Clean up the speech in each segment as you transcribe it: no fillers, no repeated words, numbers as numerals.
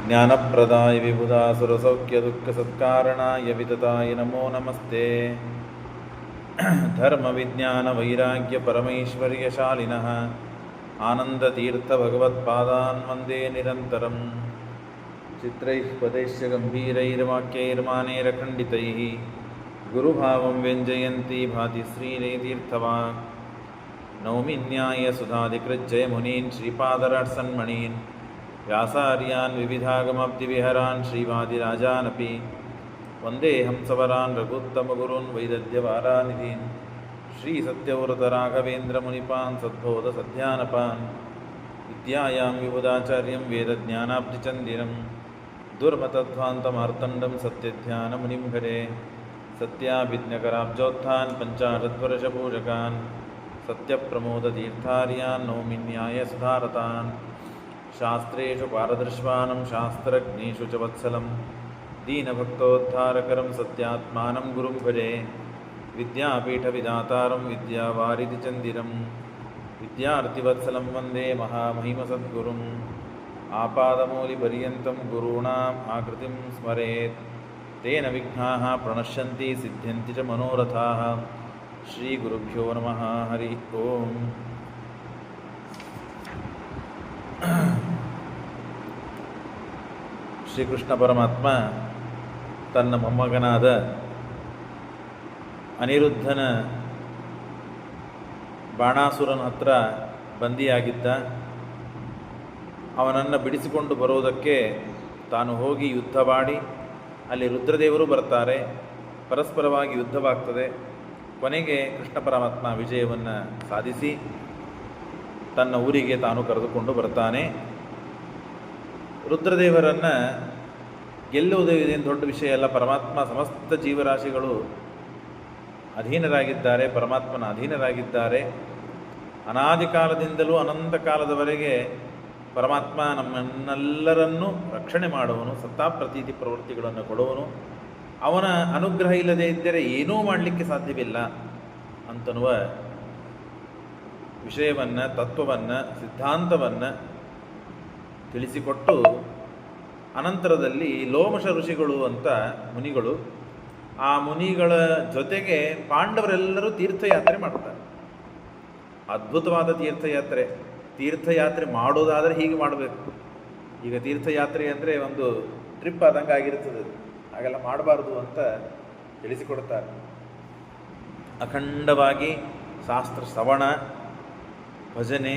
ಜ್ಞಾನಪ್ರದಾಯ ವಿಬುಧಾಸುರಸೌಖ್ಯದುಃಖಸತ್ಕಾರಣಾಯ ವಿತತಾಯ ನಮೋ ನಮಸ್ತೆ. ಧರ್ಮವಿಜ್ಞಾನವೈರಾಗ್ಯ ಪರಮೈಶ್ವರ್ಯಶಾಲಿನಃ ಆನಂದತೀರ್ಥಭಗವತ್ಪಾದಾನ್ ವಂದೇ ನಿರಂತರಂ. ಚಿತ್ರೈಃ ಪದೈಶ್ಚ ಗಂಭೀರೈರ್ವಾಕ್ಯೈರ್ಮಾನೈರಖಂಡಿತೈಃ ಗುರುಭಾವಂ ವ್ಯಂಜಯಂತಿ ಭಾತಿ ಶ್ರೀನೈತೀರ್ಥವಾನ್. ನೌಮಿ ನ್ಯಾಯ ಸುಧಾಧಿಕೃಜ್ಜಯ ಮುನೀನ್ ಶ್ರೀಪಾದರಾಟ್ಸನ್ಮಣೀನ್ ವ್ಯಾಸಾರ್ಯಾನ್ ವಿವಿಧಾಗಮಾಬ್ಧಿವಿಹರಾನ್ ಶ್ರೀವಾದಿರಾಜಾನಪಿ ವಂದೇ ಹಂಸವರಾನ್ ರಘುತ್ತಮಗುರುನ್ ವೈದದ್ಯವಾರಾನಿಧೀನ್ ಶ್ರೀಸತ್ಯವ್ರತರಾಘವೇಂದ್ರಮುನಿಪಾನ್ ಸದ್ಬೋಧ ಸಧ್ಯಾನಪಾನ್. ವಿದ್ಯಾಯಾಂ ವಿಬುಧಾಚಾರ್ಯಂ ವೇದಜ್ಞಾನಾಬ್ಧಿಚಂದಿರಂ ದುರ್ಮತಧ್ವಾಂತಮಾರ್ತಂಡಂ ಸತ್ಯಧ್ಯಾನಮುನಿಂ ಭಜೆ. ಸತ್ಯಾಭಿಜ್ಞಕರಾಬ್ಜೋತ್ಥಾನ್ ಪಂಚಾಶದ್ವರ್ಷಪೂಜಕಾನ್ ಸತ್ಯಪ್ರಮೋದತೀರ್ಥಾರ್ಯಾನ್ ನೌಮಿ ನ್ಯಾಯಸುಧಾರತಾನ್. ಶಾಸ್ತ್ರೇಷು ಪಾರದರ್ಶ್ವಾನಂ ಶಾಸ್ತ್ರಜ್ಞೇಷು ಚ ವತ್ಸಲಂ ದೀನಭಕ್ತೋದ್ಧಾರಕರಂ ಸತ್ಯಾತ್ಮಾನಂ ಗುರುಂ ಭಜೆ. ವಿದ್ಯಾಪೀಠವಿಧಾತಾರಂ ವಿದ್ಯಾವಾರಿಧಿಚಂದಿರಂ ವಿದ್ಯಾರ್ಥಿವತ್ಸಲಂ ವಂದೇ ಮಹಾಮಹಿಮಸದ್ಗುರುಂ. ಆಪಾದಮೌಲಿಪರ್ಯಂతం ಗುರುಣಾಂ ಆಕೃತಿಂ ಸ್ಮರೇತ್ ತೇನ ವಿಘ್ನಾಃ ಪ್ರಣಶ್ಯಂತಿ ಸಿದ್ಧ್ಯಂತಿ ಚ ಮನೋರಥಾಃ. ಶ್ರೀಗುರುಭ್ಯೋ ನಮಃ. ಹರಿ ಓಂ. ಶ್ರೀಕೃಷ್ಣ ಪರಮಾತ್ಮ ತನ್ನ ಮೊಮ್ಮಗನಾದ ಅನಿರುದ್ಧನ ಬಾಣಾಸುರನ ಹತ್ರ ಬಂದಿಯಾಗಿದ್ದ. ಅವನನ್ನು ಬಿಡಿಸಿಕೊಂಡು ಬರೋದಕ್ಕೆ ತಾನು ಹೋಗಿ ಯುದ್ಧ ಮಾಡಿ ಅಲ್ಲಿ ರುದ್ರದೇವರು ಬರ್ತಾರೆ. ಪರಸ್ಪರವಾಗಿ ಯುದ್ಧವಾಗ್ತದೆ. ಕೊನೆಗೆ ಕೃಷ್ಣ ಪರಮಾತ್ಮ ವಿಜಯವನ್ನು ಸಾಧಿಸಿ ತನ್ನ ಊರಿಗೆ ತಾನು ಕರೆದುಕೊಂಡು ಬರ್ತಾನೆ. ರುದ್ರದೇವರನ್ನು ಗೆಲ್ಲುವುದು ಇದೇನು ದೊಡ್ಡ ವಿಷಯ ಅಲ್ಲ. ಪರಮಾತ್ಮ ಸಮಸ್ತ ಜೀವರಾಶಿಗಳು ಅಧೀನರಾಗಿದ್ದಾರೆ, ಪರಮಾತ್ಮನ ಅಧೀನರಾಗಿದ್ದಾರೆ. ಅನಾದಿ ಕಾಲದಿಂದಲೂ ಅನಂತ ಕಾಲದವರೆಗೆ ಪರಮಾತ್ಮ ನಮ್ಮನ್ನೆಲ್ಲರನ್ನೂ ರಕ್ಷಣೆ ಮಾಡುವನು, ಸತ್ತಾಪ್ರತೀತಿ ಪ್ರವೃತ್ತಿಗಳನ್ನು ಕೊಡುವನು. ಅವನ ಅನುಗ್ರಹ ಇಲ್ಲದೇ ಇದ್ದರೆ ಏನೂ ಮಾಡಲಿಕ್ಕೆ ಸಾಧ್ಯವಿಲ್ಲ ಅಂತನ್ನುವ ವಿಷಯವನ್ನು, ತತ್ವವನ್ನು, ಸಿದ್ಧಾಂತವನ್ನು ತಿಳಿಸಿಕೊಟ್ಟು ಅನಂತರದಲ್ಲಿ ಲೋಮಶ ಋಷಿಗಳು ಅಂತ ಮುನಿಗಳು, ಆ ಮುನಿಗಳ ಜೊತೆಗೆ ಪಾಂಡವರೆಲ್ಲರೂ ತೀರ್ಥಯಾತ್ರೆ ಮಾಡ್ತಾರೆ. ಅದ್ಭುತವಾದ ತೀರ್ಥಯಾತ್ರೆ. ತೀರ್ಥಯಾತ್ರೆ ಮಾಡೋದಾದರೆ ಹೀಗೆ ಮಾಡಬೇಕು. ಈಗ ತೀರ್ಥಯಾತ್ರೆ ಅಂದರೆ ಒಂದು ಟ್ರಿಪ್ ಆದಂಗೆ ಆಗಿರ್ತದೆ. ಹಾಗೆಲ್ಲ ಮಾಡಬಾರ್ದು ಅಂತ ತಿಳಿಸಿಕೊಡ್ತಾರೆ. ಅಖಂಡವಾಗಿ ಶಾಸ್ತ್ರ ಶ್ರವಣ, ಭಜನೆ,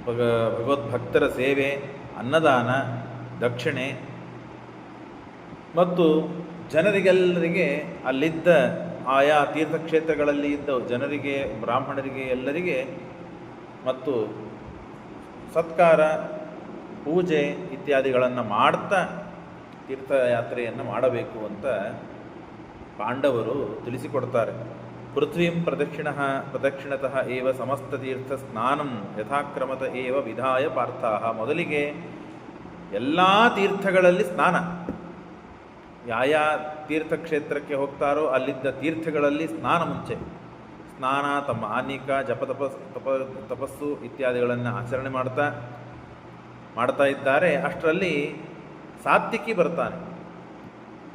ಭಗವದ್ಭಕ್ತರ ಸೇವೆ, ಅನ್ನದಾನ, ದಕ್ಷಿಣೆ ಮತ್ತು ಜನರಿಗೆಲ್ಲರಿಗೆ ಅಲ್ಲಿದ್ದ ಆಯಾ ತೀರ್ಥಕ್ಷೇತ್ರಗಳಲ್ಲಿ ಇದ್ದ ಜನರಿಗೆ, ಬ್ರಾಹ್ಮಣರಿಗೆ ಎಲ್ಲರಿಗೆ ಮತ್ತು ಸತ್ಕಾರ, ಪೂಜೆ ಇತ್ಯಾದಿಗಳನ್ನು ಮಾಡ್ತಾ ತೀರ್ಥಯಾತ್ರೆಯನ್ನು ಮಾಡಬೇಕು ಅಂತ ಪಾಂಡವರು ತಿಳಿಸಿಕೊಡ್ತಾರೆ. ಪೃಥ್ವೀಂ ಪ್ರದಕ್ಷಿಣತಃ ಏವ ಸಮಸ್ತತೀರ್ಥ ಸ್ನಾನಂ ಯಥಾಕ್ರಮತ ಏವ ವಿಧಾಯ ಪಾರ್ಥಾಃ. ಮೊದಲಿಗೆ ಎಲ್ಲ ತೀರ್ಥಗಳಲ್ಲಿ ಸ್ನಾನ. ಯಾಯಾ ತೀರ್ಥಕ್ಷೇತ್ರಕ್ಕೆ ಹೋಗ್ತಾರೋ ಅಲ್ಲಿದ್ದ ತೀರ್ಥಗಳಲ್ಲಿ ಸ್ನಾನ ಮುಂಚೆ ಸ್ನಾನ, ತಮ್ಮ ಆನಿಕ, ಜಪ ತಪಸ್ಸು ಇತ್ಯಾದಿಗಳನ್ನು ಆಚರಣೆ ಮಾಡ್ತಾ ಇದ್ದಾರೆ. ಅಷ್ಟರಲ್ಲಿ ಸಾತ್ವಿಕಿ ಬರ್ತಾನೆ.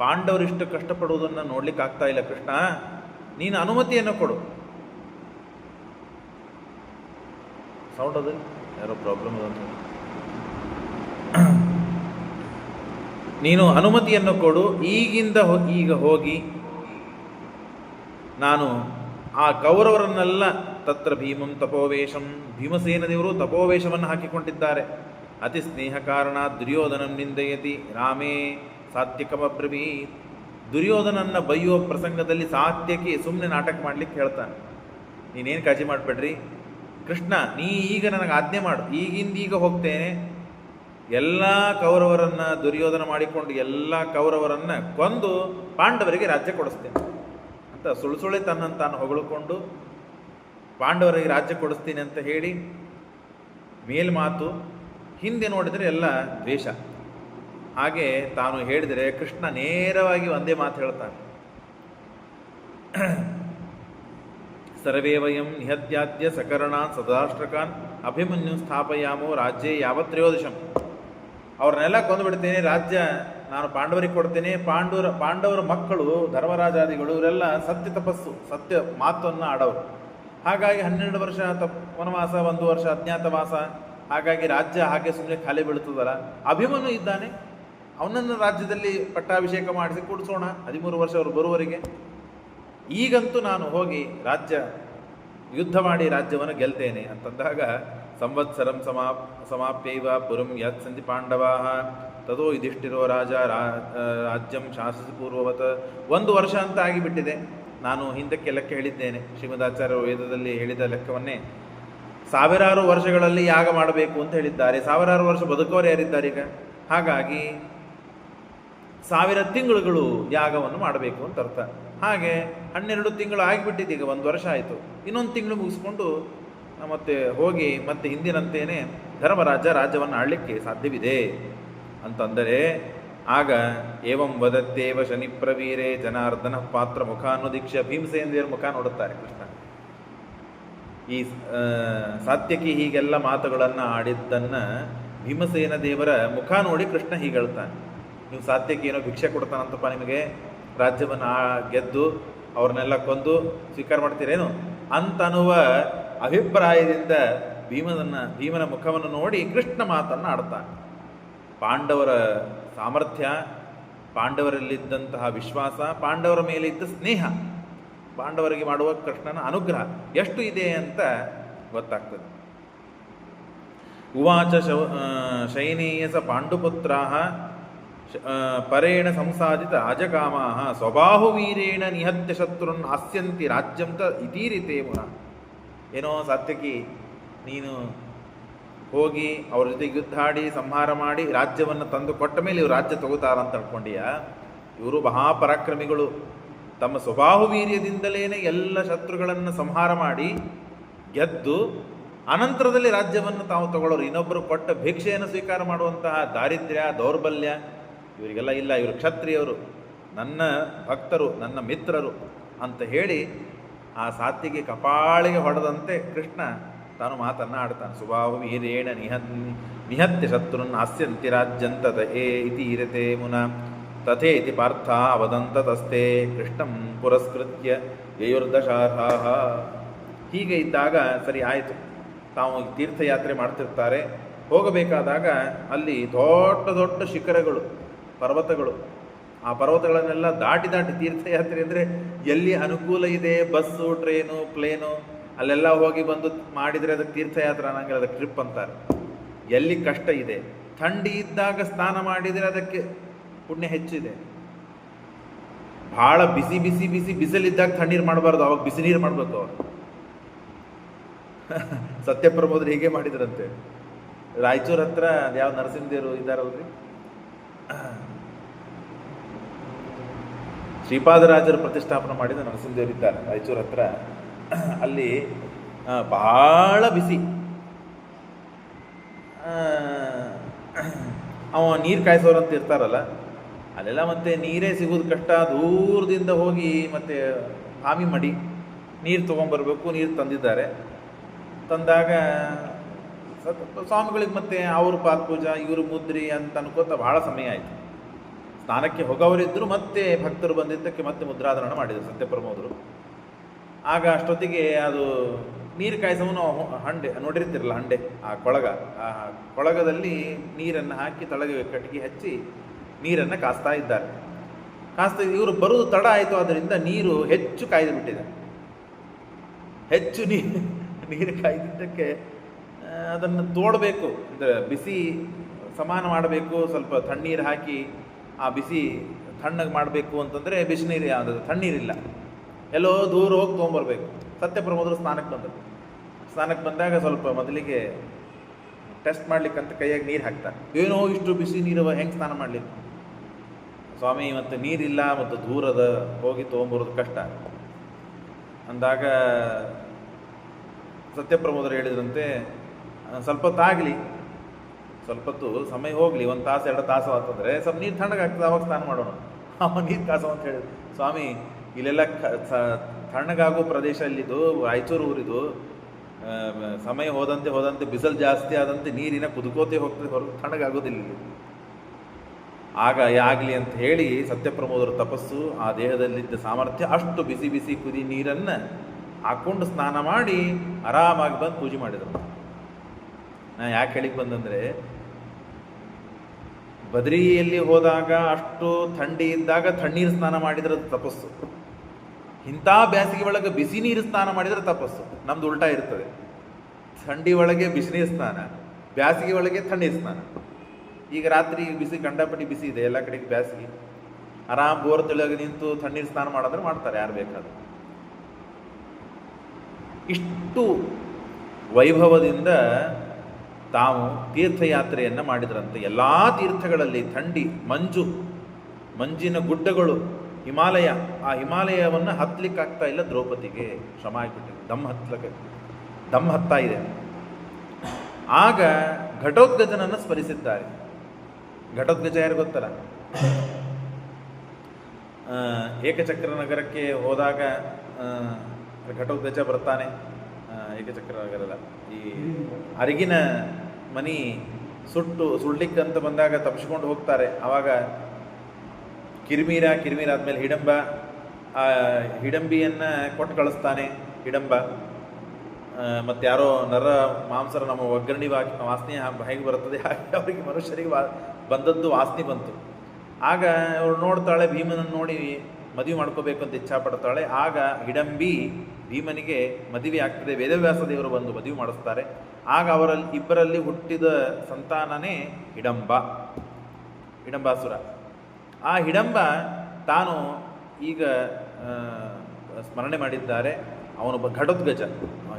ಪಾಂಡವರಿಷ್ಟು ಕಷ್ಟಪಡುವುದನ್ನು ನೋಡ್ಲಿಕ್ಕೆ ಆಗ್ತಾ ಇಲ್ಲ. ಕೃಷ್ಣ, ನೀನು ಅನುಮತಿಯನ್ನು ಕೊಡು. ಸೌಂಡ್ ಅದು ಯಾರೋ ಪ್ರಾಬ್ಲಮ್ ಅದಂತ. ನೀನು ಅನುಮತಿಯನ್ನು ಕೊಡು. ಈಗ ಹೋಗಿ ನಾನು ಆ ಕೌರವರನ್ನೆಲ್ಲ ತತ್ರ ಭೀಮಂ ತಪೋವೇಶಂ, ಭೀಮಸೇನ ದೇವರು ತಪೋವೇಶವನ್ನು ಹಾಕಿಕೊಂಡಿದ್ದಾರೆ. ಅತಿ ಸ್ನೇಹ ಕಾರಣ ದುರ್ಯೋಧನಂ ನಿಂದಯತಿ ರಾಮೇ ಸಾತ್ವಿಕಮಬ್ರವೀತ್. ದುರ್ಯೋಧನನ್ನು ಬೈಯುವ ಪ್ರಸಂಗದಲ್ಲಿ ಸಾತ್ಯಕಿ ಸುಮ್ಮನೆ ನಾಟಕ ಮಾಡಲಿಕ್ಕೆ ಹೇಳ್ತಾನೆ. ನೀನೇನು ಕಾಳಜಿ ಮಾಡಬೇಡ್ರಿ ಕೃಷ್ಣ, ನೀ ಈಗ ನನಗೆ ಆಜ್ಞೆ ಮಾಡು. ಈಗಿಂದೀಗ ಹೋಗ್ತೇನೆ, ಎಲ್ಲ ಕೌರವರನ್ನು ದುರ್ಯೋಧನ ಮಾಡಿಕೊಂಡು ಎಲ್ಲ ಕೌರವರನ್ನು ಕೊಂದು ಪಾಂಡವರಿಗೆ ರಾಜ್ಯ ಕೊಡಿಸ್ತೇನೆ ಅಂತ ಸುಳ್ಸುಳೆ ತನ್ನನ್ನು ತಾನು ಹೊಗಳಿಕೊಂಡು ಪಾಂಡವರಿಗೆ ರಾಜ್ಯ ಕೊಡಿಸ್ತೀನಿ ಅಂತ ಹೇಳಿ ಮೇಲ್ಮಾತು, ಹಿಂದೆ ನೋಡಿದರೆ ಎಲ್ಲ ದ್ವೇಷ. ಹಾಗೆ ತಾನು ಹೇಳಿದರೆ ಕೃಷ್ಣ ನೇರವಾಗಿ ಒಂದೇ ಮಾತು ಹೇಳ್ತಾನೆ. ಸರ್ವೇ ವಯಂ ನಿಹತ್ಯಾದ್ಯ ಸಕರ್ಣಾನ್ ಸದಾಷ್ಟ್ರಕಾನ್ ಅಭಿಮನ್ಯು ಸ್ಥಾಪಯಾಮೋ ರಾಜ್ಯೇ ಯಾವತ್ರಯೋದಶಂ. ಅವ್ರನ್ನೆಲ್ಲ ಕೊಂದುಬಿಡ್ತೇನೆ, ರಾಜ್ಯ ನಾನು ಪಾಂಡವರಿಗೆ ಕೊಡ್ತೇನೆ. ಪಾಂಡವರ ಮಕ್ಕಳು ಧರ್ಮರಾಜಾದಿಗಳು ಇವರೆಲ್ಲ ಸತ್ಯ ತಪಸ್ಸು, ಸತ್ಯ ಮಾತನ್ನು ಆಡೋರು. ಹಾಗಾಗಿ 12 ವರ್ಷ ವನವಾಸ, 1 ವರ್ಷ ಅಜ್ಞಾತವಾಸ. ಹಾಗಾಗಿ ರಾಜ್ಯ ಹಾಗೆ ಸುಮ್ಮನೆ ಖಾಲಿ ಬೀಳ್ತದಲ್ಲ. ಅಭಿಮನ್ಯು ಇದ್ದಾನೆ, ಅವನನ್ನು ರಾಜ್ಯದಲ್ಲಿ ಪಟ್ಟಾಭಿಷೇಕ ಮಾಡಿಸಿ ಕೂಡಿಸೋಣ 13 ವರ್ಷ ಅವರು ಬರುವವರೆಗೆ. ಈಗಂತೂ ನಾನು ಹೋಗಿ ರಾಜ್ಯ ಯುದ್ಧ ಮಾಡಿ ರಾಜ್ಯವನ್ನು ಗೆಲ್ತೇನೆ ಅಂತಂದಾಗ, ಸಂವತ್ಸರಂ ಸಮಾಪ್ಯೈವ ಪುರಂ ಯತ್ ಸಂಧಿ ಪಾಂಡವಾ ತದೋ ಯುಧಿಷ್ಠಿರೋ ರಾಜ ರಾಜ್ಯಂ ಶಾಸಿಸಿ ಪೂರ್ವವತ್. 1 ವರ್ಷ ಅಂತ ಆಗಿಬಿಟ್ಟಿದೆ. ನಾನು ಹಿಂದಕ್ಕೆ ಲೆಕ್ಕ ಹೇಳಿದ್ದೇನೆ, ಶ್ರೀಮದಾಚಾರ್ಯ ವೇದದಲ್ಲಿ ಹೇಳಿದ ಲೆಕ್ಕವನ್ನೇ. 1000 ವರ್ಷಗಳಲ್ಲಿ ಯಾಗ ಮಾಡಬೇಕು ಅಂತ ಹೇಳಿದ್ದಾರೆ. 1000 ವರ್ಷ ಬದುಕೋರು ಯಾರಿದ್ದಾರೆ ಈಗ? ಹಾಗಾಗಿ 1000 ತಿಂಗಳುಗಳು ಯಾಗವನ್ನು ಮಾಡಬೇಕು ಅಂತ ಅರ್ಥ. ಹಾಗೆ 12 ತಿಂಗಳು ಆಗಿಬಿಟ್ಟಿದೆ, ಈಗ 1 ವರ್ಷ ಆಯಿತು. ಇನ್ನೊಂದು ತಿಂಗಳು ಮುಗಿಸ್ಕೊಂಡು ಮತ್ತೆ ಹೋಗಿ ಮತ್ತೆ ಹಿಂದಿನಂತೇನೆ ಧರ್ಮರಾಜ ರಾಜ್ಯವನ್ನು ಆಳಲಿಕ್ಕೆ ಸಾಧ್ಯವಿದೆ ಅಂತಂದರೆ, ಆಗ ಏವಂ ವದತ್ತೇವ ಶನಿ ಪ್ರವೀರೇ ಜನಾರ್ದನ ಪಾತ್ರ ಮುಖಾನುದೀಕ್ಷ. ಭೀಮಸೇನ ದೇವರ ಮುಖ ನೋಡುತ್ತಾರೆ ಕೃಷ್ಣ. ಈ ಸಾತ್ಯಕಿ ಹೀಗೆಲ್ಲ ಮಾತುಗಳನ್ನು ಆಡಿದ್ದನ್ನು ಭೀಮಸೇನ ದೇವರ ಮುಖ ನೋಡಿ ಕೃಷ್ಣ ಹೀಗೆ ಹೇಳ್ತಾನೆ, ನೀವು ಸಾತ್ಯಕಿ ಏನೋ ಭಿಕ್ಷೆ ಕೊಡ್ತಾನಂತಪ್ಪ, ನಿಮಗೆ ರಾಜ್ಯವನ್ನು ಗೆದ್ದು ಅವ್ರನ್ನೆಲ್ಲ ಕೊಂದು ಸ್ವೀಕಾರ ಮಾಡ್ತೀರೇನು ಅಂತನ್ನುವ ಅಭಿಪ್ರಾಯದಿಂದ ಭೀಮನ ಮುಖವನ್ನು ನೋಡಿ ಕೃಷ್ಣ ಮಾತನ್ನು ಆಡ್ತಾನೆ. ಪಾಂಡವರ ಸಾಮರ್ಥ್ಯ, ಪಾಂಡವರಲ್ಲಿದ್ದಂತಹ ವಿಶ್ವಾಸ, ಪಾಂಡವರ ಮೇಲೆ ಇದ್ದ ಸ್ನೇಹ, ಪಾಂಡವರಿಗೆ ಮಾಡುವ ಕೃಷ್ಣನ ಅನುಗ್ರಹ ಎಷ್ಟು ಇದೆ ಅಂತ ಗೊತ್ತಾಗ್ತದೆ. ಉವಾಚ ಶೈನೇಯಸ ಪಾಂಡುಪುತ್ರಾ ಪರೇಣ ಸಂಸಾದಿತ ರಾಜಕಾಮಾ ಸ್ವಬಾಹುವೀರೇಣ ನಿಹತ್ಯ ಶತ್ರುನ್ ಹಾಸ್ಯಂತಿ ರಾಜ್ಯಂ ಇತೀರಿತೇ ಮುನ. ಏನೋ ಸಾತ್ಯಕಿ, ನೀನು ಹೋಗಿ ಅವ್ರ ಜೊತೆಗೆ ಯುದ್ಧಾಡಿ ಸಂಹಾರ ಮಾಡಿ ರಾಜ್ಯವನ್ನು ತಂದು ಕೊಟ್ಟ ಮೇಲೆ ಇವರು ರಾಜ್ಯ ತಗೋತಾರಂತ ಅನ್ಕೊಂಡೀಯ? ಇವರು ಮಹಾಪರಾಕ್ರಮಿಗಳು. ತಮ್ಮ ಸ್ವಬಾಹುವೀರ್ಯದಿಂದಲೇ ಎಲ್ಲ ಶತ್ರುಗಳನ್ನು ಸಂಹಾರ ಮಾಡಿ ಗೆದ್ದು ಅನಂತರದಲ್ಲಿ ರಾಜ್ಯವನ್ನು ತಾವು ತಗೊಳ್ಳೋರು. ಇನ್ನೊಬ್ಬರು ಕೊಟ್ಟ ಭಿಕ್ಷೆಯನ್ನು ಸ್ವೀಕಾರ ಮಾಡುವಂತಹ ದಾರಿದ್ರ್ಯ, ದೌರ್ಬಲ್ಯ ಇವರಿಗೆಲ್ಲ ಇಲ್ಲ. ಇವರು ಕ್ಷತ್ರಿಯರು, ನನ್ನ ಭಕ್ತರು, ನನ್ನ ಮಿತ್ರರು ಅಂತ ಹೇಳಿ ಆ ಸಾತ್ವಿಗೆ ಕಪಾಳಿಗೆ ಹೊಡೆದಂತೆ ಕೃಷ್ಣ ತಾನು ಮಾತನ್ನು ಆಡ್ತಾನೆ. ಸ್ವಭಾವ ವೀರೇಣ ನಿಹತ್ಯ ಶತ್ರುನ್ ಹಾಸ್ಯಂತಿ ರಾಜ್ಯಂತದ ಇತಿ ಇರತೆ ಮುನ ತಥೇತಿ ಪಾರ್ಥ ಅವದಂತತಸ್ತೆ ಕೃಷ್ಣಂ ಪುರಸ್ಕೃತ್ಯ ಯಯುರ್ದಶಾರ್ಹಾಃ. ಹೀಗೆ ಇದ್ದಾಗ ಸರಿ ಆಯಿತು, ತಾವು ತೀರ್ಥಯಾತ್ರೆ ಮಾಡ್ತಿರ್ತಾರೆ. ಹೋಗಬೇಕಾದಾಗ ಅಲ್ಲಿ ದೊಡ್ಡ ದೊಡ್ಡ ಶಿಖರಗಳು, ಪರ್ವತಗಳು. ಆ ಪರ್ವತಗಳನ್ನೆಲ್ಲ ದಾಟಿ ತೀರ್ಥಯಾತ್ರೆ ಅಂದರೆ ಎಲ್ಲಿ ಅನುಕೂಲ ಇದೆ, ಬಸ್ಸು, ಟ್ರೇನು, ಪ್ಲೇನು, ಅಲ್ಲೆಲ್ಲ ಹೋಗಿ ಬಂದು ಮಾಡಿದರೆ ಅದಕ್ಕೆ ತೀರ್ಥಯಾತ್ರೆ ಅನ್ನಂಗಿಲ್ಲ, ಅದಕ್ಕೆ ಟ್ರಿಪ್ ಅಂತಾರೆ. ಎಲ್ಲಿ ಕಷ್ಟ ಇದೆ, ಥಂಡಿ ಇದ್ದಾಗ ಸ್ನಾನ ಮಾಡಿದರೆ ಅದಕ್ಕೆ ಪುಣ್ಯ ಹೆಚ್ಚಿದೆ. ಭಾಳ ಬಿಸಿ ಬಿಸಿ ಬಿಸಿ ಬಿಸಿಲಿದ್ದಾಗ ತಣ್ಣೀರು ಮಾಡಬಾರ್ದು, ಅವಾಗ ಬಿಸಿ ನೀರು ಮಾಡಬೇಕು. ಅವರು ಸತ್ಯಪ್ರಬೋಧರು ಹೀಗೆ ಮಾಡಿದ್ರಂತೆ. ರಾಯಚೂರು ಹತ್ರ ಯಾವ ನರಸಿಂಹದೇವರು ಇದ್ದಾರಲ್ರಿ, ಶ್ರೀಪಾದರಾಜರು ಪ್ರತಿಷ್ಠಾಪನೆ ಮಾಡಿದ ನರಸಿಂಹದೇವರು ಇದ್ದಾರೆ ರಾಯಚೂರು ಹತ್ರ. ಅಲ್ಲಿ ಭಾಳ ಬಿಸಿ, ಅವ ನೀರು ಕಾಯಿಸೋರು ಅಂತ ಇರ್ತಾರಲ್ಲ, ಅಲ್ಲೆಲ್ಲ ಮತ್ತೆ ನೀರೇ ಸಿಗೋದು ಕಷ್ಟ. ದೂರದಿಂದ ಹೋಗಿ ಮತ್ತೆ ಹಾಮಿ ಮಾಡಿ ನೀರು ತೊಗೊಂಬರ್ಬೇಕು. ನೀರು ತಂದಿದ್ದಾರೆ. ತಂದಾಗ ಸ್ವಾಮಿಗಳಿಗೆ ಮತ್ತೆ ಅವ್ರ ಪಾತ್ಪೂಜಾ, ಇವರು ಮುದ್ರಿ ಅಂತ ಅನ್ಕೋತ ಭಾಳ ಸಮಯ ಆಯಿತು. ಸ್ನಾನಕ್ಕೆ ಹೋಗೋವರಿದ್ದರು, ಮತ್ತೆ ಭಕ್ತರು ಬಂದಿದ್ದಕ್ಕೆ ಮತ್ತೆ ಮುದ್ರಾಧಾರಣ ಮಾಡಿದರು ಸತ್ಯಪ್ರಮೋದರು. ಆಗ ಅಷ್ಟೊತ್ತಿಗೆ ಅದು ನೀರು ಕಾಯಿಸೋನು ಹಂಡೆ ನೋಡಿರ್ತಿರಲ್ಲ, ಹಂಡೆ, ಆ ಕೊಳಗದಲ್ಲಿ ನೀರನ್ನು ಹಾಕಿ ತಳಗೆ ಕಟ್ಟಿಗೆ ಹಚ್ಚಿ ನೀರನ್ನು ಕಾಸ್ತಾ ಇದ್ದಾರೆ. ಇವರು ಬರೋದು ತಡ ಆಯಿತು, ಆದ್ದರಿಂದ ನೀರು ಹೆಚ್ಚು ಕಾಯ್ದು ಬಿಟ್ಟಿದೆ. ಹೆಚ್ಚು ನೀರು ಕಾಯ್ದಿದ್ದಕ್ಕೆ ಅದನ್ನು ತೋಡಬೇಕು, ಅಂದರೆ ಬಿಸಿ ಸಮಾನ ಮಾಡಬೇಕು. ಸ್ವಲ್ಪ ತಣ್ಣೀರು ಹಾಕಿ ಆ ಬಿಸಿ ತಣ್ಣಗೆ ಮಾಡಬೇಕು ಅಂತಂದರೆ ಬಿಸಿನೀರು ಯಾವುದು, ತಣ್ಣೀರಿಲ್ಲ, ಎಲ್ಲೋ ದೂರ ಹೋಗಿ ತೊಗೊಂಬರ್ಬೇಕು. ಸತ್ಯಪ್ರಮೋದರು ಸ್ನಾನಕ್ಕೆ ಬಂದಾಗ ಸ್ವಲ್ಪ ಮೊದಲಿಗೆ ಟೆಸ್ಟ್ ಮಾಡ್ಲಿಕ್ಕಂತ ಕೈಯಾಗಿ ನೀರು ಹಾಕ್ತಾರೆ. ಏನೋ ಇಷ್ಟು ಬಿಸಿ ನೀರು ಹೆಂಗೆ ಸ್ನಾನ ಮಾಡಲಿಕ್ಕೆ ಸ್ವಾಮಿ, ಮತ್ತು ನೀರಿಲ್ಲ ಮತ್ತು ದೂರದ ಹೋಗಿ ತೊಗೊಂಬರೋದು ಕಷ್ಟ ಅಂದಾಗ ಸತ್ಯಪ್ರಮೋದರು ಹೇಳಿದ್ರಂತೆ, ಸ್ವಲ್ಪ ಹೊತ್ತಾಗಲಿ, ಸ್ವಲ್ಪ ಹೊತ್ತು ಸಮಯ ಹೋಗಲಿ, 1 ತಾಸು 2 ತಾಸು ಅಂತಂದರೆ ಸ್ವಲ್ಪ ನೀರು ತಣ್ಣಗಾಗ್ತದೆ, ಅವಾಗ ಸ್ನಾನ ಮಾಡೋಣ. ಅವ ನೀರು ಕಾಸು ಅಂತ ಹೇಳಿದ್ರು. ಸ್ವಾಮಿ, ಇಲ್ಲೆಲ್ಲ ತಣ್ಣಗಾಗೋ ಪ್ರದೇಶ ಇಲ್ಲಿದ್ದು, ರಾಯಚೂರು ಊರಿದು. ಸಮಯ ಹೋದಂತೆ ಬಿಸಿಲು ಜಾಸ್ತಿ ಆದಂತೆ ನೀರಿನ ಕುದುಕೋತೆ ಹೋಗ್ತದೆ, ಹೊರಗೆ ತಣ್ಣಗಾಗೋದಿಲ್ಲ ಇಲ್ಲಿ. ಆಗ ಆಗಲಿ ಅಂತ ಹೇಳಿ ಸತ್ಯಪ್ರಮೋದರ ತಪಸ್ಸು, ಆ ದೇಹದಲ್ಲಿದ್ದ ಸಾಮರ್ಥ್ಯ, ಅಷ್ಟು ಬಿಸಿ ಬಿಸಿ ಕುದಿ ನೀರನ್ನು ಹಾಕ್ಕೊಂಡು ಸ್ನಾನ ಮಾಡಿ ಆರಾಮಾಗಿ ಬಂದು ಪೂಜೆ ಮಾಡಿದರು. ನಾನು ಯಾಕೆ ಹೇಳಿಕ್ಕೆ ಬಂದಂದರೆ, ಬದ್ರಿಯಲ್ಲಿ ಹೋದಾಗ ಅಷ್ಟು ಥಂಡಿ ಇದ್ದಾಗ ತಣ್ಣೀರು ಸ್ನಾನ ಮಾಡಿದ್ರೆ ತಪಸ್ಸು, ಇಂಥ ಬೇಸಿಗೆ ಒಳಗೆ ಬಿಸಿ ನೀರು ಸ್ನಾನ ಮಾಡಿದರೆ ತಪಸ್ಸು. ನಮ್ದು ಉಲ್ಟಾ ಇರ್ತದೆ, ಥಂಡಿ ಒಳಗೆ ಬಿಸಿನೀರು ಸ್ನಾನ, ಬೇಸಿಗೆ ಒಳಗೆ ತಣ್ಣೀರು ಸ್ನಾನ. ಈಗ ರಾತ್ರಿ ಬಿಸಿ ಕಂಡಪಟ್ಟಿ ಬಿಸಿ ಇದೆ, ಎಲ್ಲ ಕಡೆಗೆ ಬೇಸಿಗೆ, ಆರಾಮ್ ಬೋರ್ ತೆಳಗೆ ನಿಂತು ತಣ್ಣೀರು ಸ್ನಾನ ಮಾಡಿದ್ರೆ ಮಾಡ್ತಾರೆ ಯಾರು ಬೇಕಾದ್ರೆ. ಇಷ್ಟು ವೈಭವದಿಂದ ತಾವು ತೀರ್ಥಯಾತ್ರೆಯನ್ನು ಮಾಡಿದ್ರಂತೆ. ಎಲ್ಲ ತೀರ್ಥಗಳಲ್ಲಿ ಥಂಡಿ, ಮಂಜಿನ ಗುಡ್ಡಗಳು, ಹಿಮಾಲಯ, ಆ ಹಿಮಾಲಯವನ್ನು ಹತ್ತಲಿಕ್ಕೆ ಆಗ್ತಾ ಇಲ್ಲ ದ್ರೌಪದಿಗೆ, ಶ್ರಮ ಆಗಿಬಿಟ್ಟಿದೆ, ದಮ್ ಹತ್ತಾ ಇದೆ. ಆಗ ಘಟೋತ್ಕಚನನ್ನು ಸ್ಮರಿಸಿದ್ದಾರೆ. ಘಟೋತ್ಕಚ ಯಾರು ಗೊತ್ತಲ್ಲ, ಏಕಚಕ್ರ ನಗರಕ್ಕೆ ಹೋದಾಗ ಘಟೋತ್ಕಚ ಬರ್ತಾನೆ. ಏಕಚಕ್ರ ನಗರದ ಈ ಅರಿಗಿನ ಮನಿ ಸುಡ್ಲಿಕ್ಕೆ ಅಂತ ಬಂದಾಗ ತಪ್ಪಿಸ್ಕೊಂಡು ಹೋಗ್ತಾರೆ. ಆವಾಗ ಕಿರಿಮೀರ ಆದಮೇಲೆ ಹಿಡಂಬ, ಆ ಹಿಡಂಬಿಯನ್ನು ಕೊಟ್ಟು ಕಳಿಸ್ತಾನೆ ಹಿಡಂಬ. ಮತ್ತು ಯಾರೋ ನರ ಮಾಂಸರ ನಮ್ಮ ಒಗ್ಗರಣೆ ವಾಸನೆ ಹೇಗೆ ಬರುತ್ತದೆ ಹಾಗೆ ಅವರಿಗೆ ಮನುಷ್ಯರಿಗೆ ಬಂದದ್ದು ವಾಸನೆ ಬಂತು. ಆಗ ಅವಳು ನೋಡ್ತಾಳೆ, ಭೀಮನನ್ನು ನೋಡಿ ಮದುವೆ ಮಾಡ್ಕೋಬೇಕು ಅಂತ ಇಚ್ಛಾ ಪಡ್ತಾಳೆ. ಆಗ ಹಿಡಂಬಿ ಭೀಮನಿಗೆ ಮದುವೆ ಆಗ್ತದೆ, ವೇದವ್ಯಾಸ ದೇವರು ಬಂದು ಮದುವೆ ಮಾಡಿಸ್ತಾರೆ. ಆಗ ಇಬ್ಬರಲ್ಲಿ ಹುಟ್ಟಿದ ಸಂತಾನನೇ ಹಿಡಂಬಾಸುರ. ಆ ಹಿಡಂಬ ತಾನು ಈಗ ಸ್ಮರಣೆ ಮಾಡಿದ್ದಾರೆ, ಅವನು ಘಟೋತ್ಕಚ,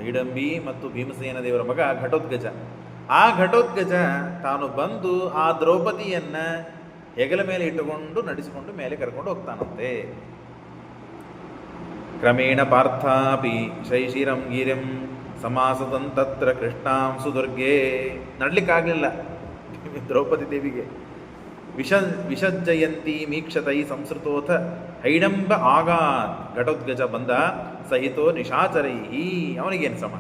ಹಿಡಂಬಿ ಮತ್ತು ಭೀಮಸೇನ ದೇವರ ಮಗ ಘಟೋತ್ಕಚ. ಆ ಘಟೋತ್ಕಚ ತಾನು ಬಂದು ಆ ದ್ರೌಪದಿಯನ್ನು ಹೆಗಲ ಮೇಲೆ ಇಟ್ಟುಕೊಂಡು ನಡೆಸಿಕೊಂಡು ಮೇಲೆ ಕರ್ಕೊಂಡು ಹೋಗ್ತಾನಂತೆ. ಕ್ರಮೇಣ ಪಾರ್ಥಾಪಿ ಶೈಶಿರಂ ಗಿರಿಂ ಸಮಾಸದಂತತ್ರ ಕೃಷ್ಣಾಂ ಸುದುರ್ಗೆ. ನಡ್ಲಿಕ್ಕಾಗಲಿಲ್ಲ ದ್ರೌಪದಿ ದೇವಿಗೆ. ವಿಷಜ್ಜಯಂತಿ ಮೀಕ್ಷತೈ ಸಂಸ್ಕೃತೋಥ ಹೈಡಂಬ ಆಗಾತ್. ಘಟೋತ್ಕಚ ಬಂದ ಸಹಿತೋ ನಿಶಾಚರೈಹಿ. ಅವನಿಗೇನು ಸಮ,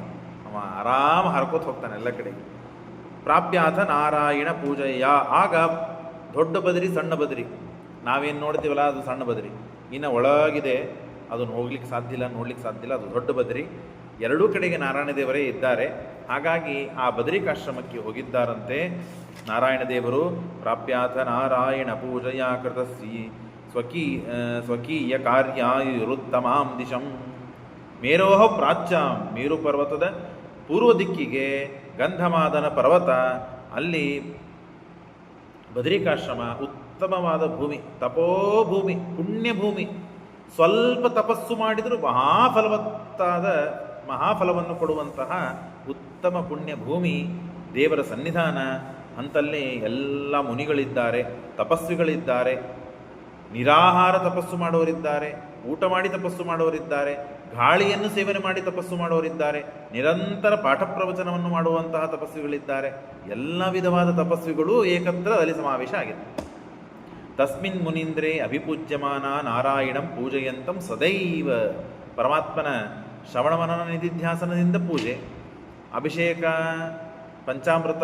ಅವ ಆರಾಮ ಹರ್ಕೋತ ಹೋಗ್ತಾನೆ ಎಲ್ಲ ಕಡೆಗೆ. ಪ್ರಾಪ್ಯಾಥ ನಾರಾಯಣ ಪೂಜೆಯ. ಆಗ ದೊಡ್ಡ ಬದರಿ ಸಣ್ಣ ಬದರಿ, ನಾವೇನು ನೋಡ್ತೀವಲ್ಲ ಅದು ಸಣ್ಣ ಬದರಿ, ಇನ್ನು ಒಳಗಿದೆ, ಅದನ್ನು ಹೋಗ್ಲಿಕ್ಕೆ ಸಾಧ್ಯ ಇಲ್ಲ, ನೋಡ್ಲಿಕ್ಕೆ ಸಾಧ್ಯ ಇಲ್ಲ, ಅದು ದೊಡ್ಡ ಬದರಿ. ಎರಡೂ ಕಡೆಗೆ ನಾರಾಯಣ ದೇವರೇ ಇದ್ದಾರೆ. ಹಾಗಾಗಿ ಆ ಬದರಿಕಾಶ್ರಮಕ್ಕೆ ಹೋಗಿದ್ದಾರಂತೆ ನಾರಾಯಣ ದೇವರು. ಪ್ರಾಪ್ಯಾಥ ನಾರಾಯಣ ಪೂಜೆಯ ಕೃತ ಸ್ವಕೀಯ ಕಾರ್ಯಾಯುರುತ್ತಮಾಂ ದಿಶಂ. ಮೇರೋಹ ಪ್ರಾಚ್ಯಾಂ. ಮೇರು ಪರ್ವತದ ಪೂರ್ವ ದಿಕ್ಕಿಗೆ ಗಂಧಮಾದನ ಪರ್ವತ, ಅಲ್ಲಿ ಬದರಿಕಾಶ್ರಮ ಉತ್ತಮವಾದ ಭೂಮಿ, ತಪೋಭೂಮಿ, ಪುಣ್ಯಭೂಮಿ. ಸ್ವಲ್ಪ ತಪಸ್ಸು ಮಾಡಿದರೂ ಮಹಾಫಲವನ್ನು ಕೊಡುವಂತಹ ಉತ್ತಮ ಪುಣ್ಯ ಭೂಮಿ, ದೇವರ ಸನ್ನಿಧಾನ. ಅಂತಲ್ಲಿ ಎಲ್ಲ ಮುನಿಗಳಿದ್ದಾರೆ, ತಪಸ್ವಿಗಳಿದ್ದಾರೆ, ನಿರಾಹಾರ ತಪಸ್ಸು ಮಾಡೋರಿದ್ದಾರೆ, ಊಟ ಮಾಡಿ ತಪಸ್ಸು ಮಾಡೋರಿದ್ದಾರೆ, ಗಾಳಿಯನ್ನು ಸೇವನೆ ಮಾಡಿ ತಪಸ್ಸು ಮಾಡೋರಿದ್ದಾರೆ, ನಿರಂತರ ಪಾಠ ಪ್ರವಚನವನ್ನು ಮಾಡುವಂತಹ ತಪಸ್ವಿಗಳಿದ್ದಾರೆ. ಎಲ್ಲ ವಿಧವಾದ ತಪಸ್ವಿಗಳು ಏಕತ್ರದಲ್ಲಿ ಸಮಾವೇಶ ಆಗಿದೆ. ತಸ್ಮಿನ್ ಮುನೀಂದ್ರೇ ಅಭಿಪೂಜ್ಯಮಾನ ನಾರಾಯಣಂ ಪೂಜೆಯಂತಂ ಸದೈವ. ಪರಮಾತ್ಮನ ಶ್ರವಣಮನನ ನಿಧಿಧ್ಯಾಸನದಿಂದ ಪೂಜೆ, ಅಭಿಷೇಕ, ಪಂಚಾಮೃತ,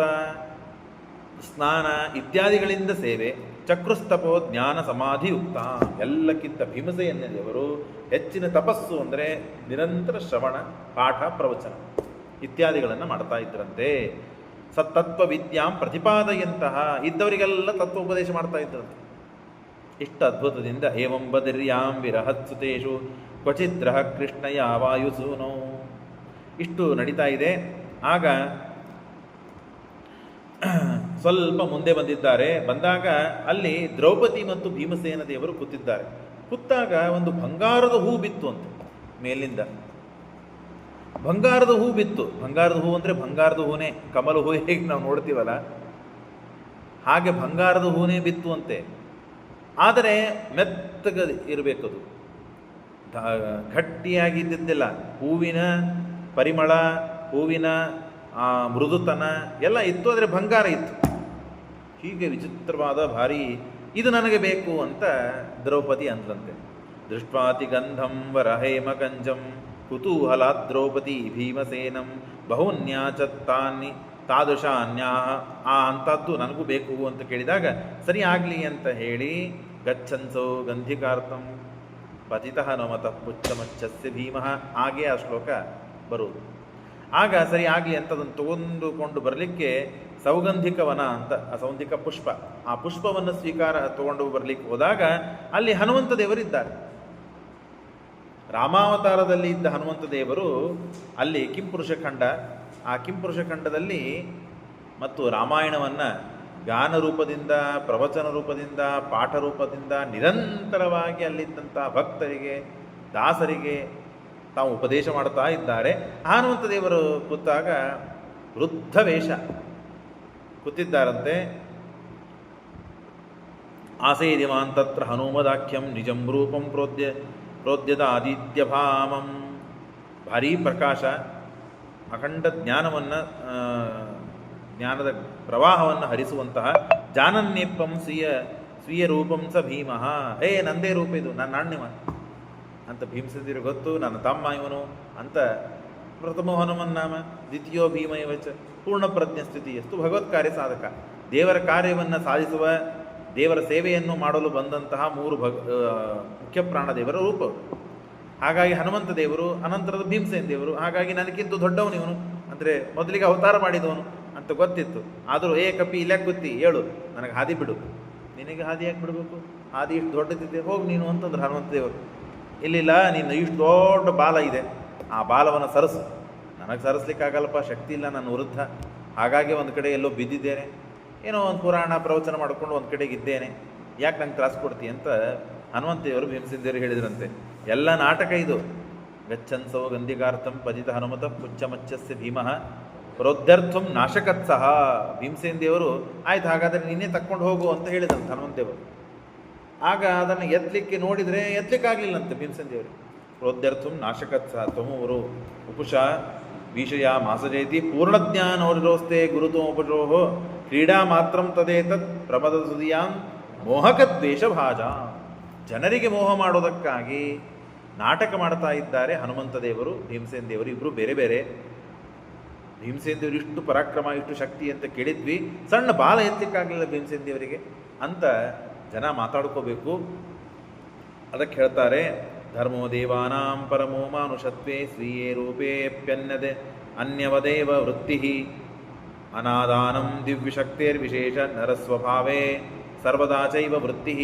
ಸ್ನಾನ ಇತ್ಯಾದಿಗಳಿಂದ ಸೇವೆ. ಚಕ್ರುಸ್ತಪೋ ಜ್ಞಾನ ಸಮಾಧಿಯುಕ್ತ. ಎಲ್ಲಕ್ಕಿಂತ ಭೀಮಸೇನ ದೇವರು ಹೆಚ್ಚಿನ ತಪಸ್ಸು ಅಂದರೆ ನಿರಂತರ ಶ್ರವಣ, ಪಾಠ, ಪ್ರವಚನ ಇತ್ಯಾದಿಗಳನ್ನು ಮಾಡ್ತಾ ಇದ್ರಂತೆ. ಸತ್ತತ್ವ ವಿದ್ಯಾಂ ಪ್ರತಿಪಾದೆಯಂತಹ ಇದ್ದವರಿಗೆಲ್ಲ ತತ್ವೋಪದೇಶ ಮಾಡ್ತಾ ಇದ್ರಂತೆ. ಇಷ್ಟ ಅದ್ಭುತದಿಂದ ಏವಂ ಬದರ್ಯಾಂ ವಿರಹತ್ಸುತೇಷು ಕ್ವಚಿದ್ರಹ ಕೃಷ್ಣಯ ವಾಯುಸೂನೋ. ಇಷ್ಟು ನಡೀತಾ ಇದೆ. ಆಗ ಸ್ವಲ್ಪ ಮುಂದೆ ಬಂದಾಗ ಅಲ್ಲಿ ದ್ರೌಪದಿ ಮತ್ತು ಭೀಮಸೇನ ದೇವರು ಕೂತಿದ್ದಾರೆ. ಕೂತಾಗ ಒಂದು ಬಂಗಾರದ ಹೂ ಬಿತ್ತು ಅಂತ ಮೇಲಿಂದ. ಬಂಗಾರದ ಹೂ ಬಿತ್ತು. ಬಂಗಾರದ ಹೂ ಅಂದರೆ ಬಂಗಾರದ ಹೂನೇ, ಕಮಲ ಹೂ ಹೇಗೆ ನಾವು ನೋಡ್ತೀವಲ್ಲ ಹಾಗೆ ಬಂಗಾರದ ಹೂನೇ ಬಿತ್ತು ಅಂತೆ. ಆದರೆ ಮೆತ್ತಗ ಇರಬೇಕದು, ಗಟ್ಟಿಯಾಗಿದ್ದಿದ್ದಿಲ್ಲ. ಹೂವಿನ ಪರಿಮಳ, ಹೂವಿನ ಮೃದುತನ ಎಲ್ಲ ಇತ್ತು, ಆದರೆ ಬಂಗಾರ ಇತ್ತು. ಹೀಗೆ ವಿಚಿತ್ರವಾದ ಭಾರಿ, ಇದು ನನಗೆ ಬೇಕು ಅಂತ ದ್ರೌಪದಿ ಅಂದ್ರಂತೆ. ದೃಷ್ಟ್ವಾತಿ ಗಂಧಂ ವರಹೇಮ ಕಂಜಂ ಕುತೂಹಲಾತ್ ದ್ರೌಪದಿ ಭೀಮಸೇನಂ ಬಹುನ್ಯಾಚತ್ತಾನಿ ತಾದೃಶ ಅನ್ಯ ಆ ಅಂಥದ್ದು ನನಗೂ ಬೇಕು ಅಂತ ಕೇಳಿದಾಗ ಸರಿ ಆಗಲಿ ಅಂತ ಹೇಳಿ ಗಚ್ಚನ್ಸೋ ಗಂಧಿಕಾರ್ಥಂ ಪತಿತಃ ನಮತಃ ಪುಚ್ಚಮಚ್ಚಸ್ಯ ಭೀಮಃ, ಹಾಗೆ ಆ ಶ್ಲೋಕ ಬರುವುದು. ಆಗ ಸರಿ ಆಗಲಿ ಅಂತ ಅದನ್ನು ತಗೊಂಡುಕೊಂಡು ಬರಲಿಕ್ಕೆ ಸೌಗಂಧಿಕವನ ಅಂತ ಸೌಂಧಿಕ ಪುಷ್ಪ, ಆ ಪುಷ್ಪವನ್ನು ತಗೊಂಡು ಬರಲಿಕ್ಕೆ ಹೋದಾಗ ಅಲ್ಲಿ ಹನುಮಂತ ದೇವರಿದ್ದಾರೆ. ರಾಮಾವತಾರದಲ್ಲಿ ಇದ್ದ ಹನುಮಂತ ದೇವರು ಅಲ್ಲಿ ಕಿಂಪುರುಷ ಖಂಡ, ಆ ಕಿಂಪುರುಷ ಖಂಡದಲ್ಲಿ ಮತ್ತು ರಾಮಾಯಣವನ್ನು ಗಾನ ರೂಪದಿಂದ, ಪ್ರವಚನ ರೂಪದಿಂದ, ಪಾಠ ರೂಪದಿಂದ ನಿರಂತರವಾಗಿ ಅಲ್ಲಿದ್ದಂಥ ಭಕ್ತರಿಗೆ, ದಾಸರಿಗೆ ತಾವು ಉಪದೇಶ ಮಾಡ್ತಾ ಇದ್ದಾರೆ. ಹನುಮಂತ ದೇವರು ಕೂತಾಗ ವೃದ್ಧ ವೇಷ ಕೂತಿದ್ದಾರಂತೆ. ಆಸೇದಿಮಾನ್ ತತ್ರ ಹನುಮದಾಖ್ಯಂ ನಿಜಂ ರೂಪಂ ಪ್ರೋದ್ಯದ ಆದಿತ್ಯಭಾಮಂ. ಭಾರೀ ಪ್ರಕಾಶ, ಅಖಂಡ ಜ್ಞಾನದ ಪ್ರವಾಹವನ್ನು ಹರಿಸುವಂತಹ ಜಾನನ್ಯಪ್ಪಂ ಸ್ವೀಯ ರೂಪಂ ಸ ಭೀಮಃ. ನಂದೇ ರೂಪ ಇದು, ನನ್ನ ಅಣ್ಣವ ಅಂತ ಭೀಮಸೇನರು ಗೊತ್ತು, ನನ್ನ ತಮ್ಮ ಇವನು ಅಂತ. ಪ್ರಥಮೋ ಹನುಮನ್ನಾಮ ದ್ವಿತೀಯೋ ಭೀಮ ಇವಚ ಪೂರ್ಣ ಪ್ರಜ್ಞಸ್ಥಿತಿ ಎಷ್ಟು ಭಗವತ್ ಕಾರ್ಯ ಸಾಧಕ. ದೇವರ ಕಾರ್ಯವನ್ನು ಸಾಧಿಸುವ, ದೇವರ ಸೇವೆಯನ್ನು ಮಾಡಲು ಬಂದಂತಹ ಮೂರು ಮುಖ್ಯ ಪ್ರಾಣದೇವರ ರೂಪ. ಹಾಗಾಗಿ ಹನುಮಂತ ದೇವರು, ಅನಂತರದ ಭೀಮಸೇನ ದೇವರು. ಹಾಗಾಗಿ ನನಗಿಂತ ದೊಡ್ಡವನು ಇವನು, ಅಂದರೆ ಮೊದಲಿಗೆ ಅವತಾರ ಮಾಡಿದವನು ಅಂತ ಗೊತ್ತಿತ್ತು. ಆದರೂ ಕಪಿ ಇಲ್ಯಾಕೆ ಗೊತ್ತಿ, ಹೇಳು ನನಗೆ ಹಾದಿ ಬಿಡು. ನಿನಗೆ ಹಾದಿ ಯಾಕೆ ಬಿಡಬೇಕು, ಹಾದಿ ಇಷ್ಟು ದೊಡ್ಡದಿದೆ, ಹೋಗಿ ನೀನು ಅಂತಂದ್ರೆ ಹನುಮಂತ ದೇವರು. ಇಲ್ಲಿಲ್ಲ, ನಿನ್ನ ಇಷ್ಟು ದೊಡ್ಡ ಬಾಲ ಇದೆ, ಆ ಬಾಲವನ್ನು ಸರಸು. ನನಗೆ ಸರಿಸ್ಲಿಕ್ಕಾಗಲ್ಲಪ್ಪ, ಶಕ್ತಿ ಇಲ್ಲ ನನ್ನ ವೃದ್ಧ. ಹಾಗಾಗಿ ಒಂದು ಕಡೆ ಎಲ್ಲೋ ಬಿದ್ದಿದ್ದೇನೆ, ಏನೋ ಒಂದು ಪುರಾಣ ಪ್ರವಚನ ಮಾಡಿಕೊಂಡು ಒಂದು ಕಡೆಗೆ ಇದ್ದೇನೆ, ಯಾಕೆ ನಂಗೆ ತ್ರಾಸು ಕೊಡ್ತಿ ಅಂತ ಹನುಮಂತ ದೇವರು ಭೀಮಸೇನ ದೇವರು ಹೇಳಿದ್ರಂತೆ. ಎಲ್ಲ ನಾಟಕ ಇದು. ಗಚ್ಚನ್ಸೋ ಗಂಧಿಕಾರ್ಥಂ ಪದಿತ ಹನುಮತ ಪುಚ್ಚಮಚ್ಚಸ್ಯ ಭೀಮಃ ಪ್ರೋದ್ಯರ್ಥಂ ನಾಶಕತ್ಸಹ. ಭೀಮಸೇನ ದೇವರು ಆಯ್ತು ಹಾಗಾದರೆ ನಿನ್ನೆ ತಕ್ಕೊಂಡು ಹೋಗು ಅಂತ ಹೇಳಿದಂತೆ ಹನುಮಂತ ದೇವರು. ಆಗ ಅದನ್ನು ಎತ್ತಲಿಕ್ಕೆ ನೋಡಿದರೆ ಎತ್ತಲಿಕ್ಕಾಗಲಿಲ್ಲಂತೆ ಭೀಮಸೇನ ದೇವರು. ಪ್ರೋದ್ಯರ್ಥಂ ನಾಶಕತ್ಸಹ ತ್ವಮೂರು ಉಪುಷ ವಿಷಯ ಮಾಸಜಯತಿ ಪೂರ್ಣಜ್ಞಾನೋರಿರೋಸ್ತೆ ಗುರುತೋಪಜೋಹೋ ಕ್ರೀಡಾ ಮಾತ್ರಂ ತದೇತತ್ ಪ್ರಮದ ಸುದಿಯಾನ್ ಮೋಹಕದ್ವೇಷ ಭಾಜ. ಜನರಿಗೆ ಮೋಹ ಮಾಡೋದಕ್ಕಾಗಿ ನಾಟಕ ಮಾಡ್ತಾ ಇದ್ದಾರೆ ಹನುಮಂತ ದೇವರು, ಭೀಮಸೇನ ದೇವರು. ಇಬ್ಬರು ಬೇರೆ ಬೇರೆ. ಭೀಮಸೇನ ದೇವರು ಇಷ್ಟು ಪರಾಕ್ರಮ, ಇಷ್ಟು ಶಕ್ತಿ ಅಂತ ಕೇಳಿದ್ವಿ, ಸಣ್ಣ ಬಾಲ ಎತ್ತಲಿಕ್ಕಾಗಲಿಲ್ಲ ಭೀಮಸೇನ ದೇವರಿಗೆ ಅಂತ ಜನ ಮಾತಾಡ್ಕೋಬೇಕು. ಅದಕ್ಕೆ ಹೇಳ್ತಾರೆ, ಧರ್ಮೋ ದೇವಾನಾಂ ಪರಮೋ ಮಾನುಷತ್ವೇ ಸ್ವೀಯೇ ರೂಪೇಪ್ಯನ್ಯದೆ ಅನ್ಯವದೇವ ವೃತ್ತಿ ಅನಾದಾನಂ ದಿವ್ಯಶಕ್ತೇರ್ವಿಶೇಷ ನರಸ್ವಭಾವೇ ಸರ್ವದಾ ಚೈವ ವೃತ್ತಿ.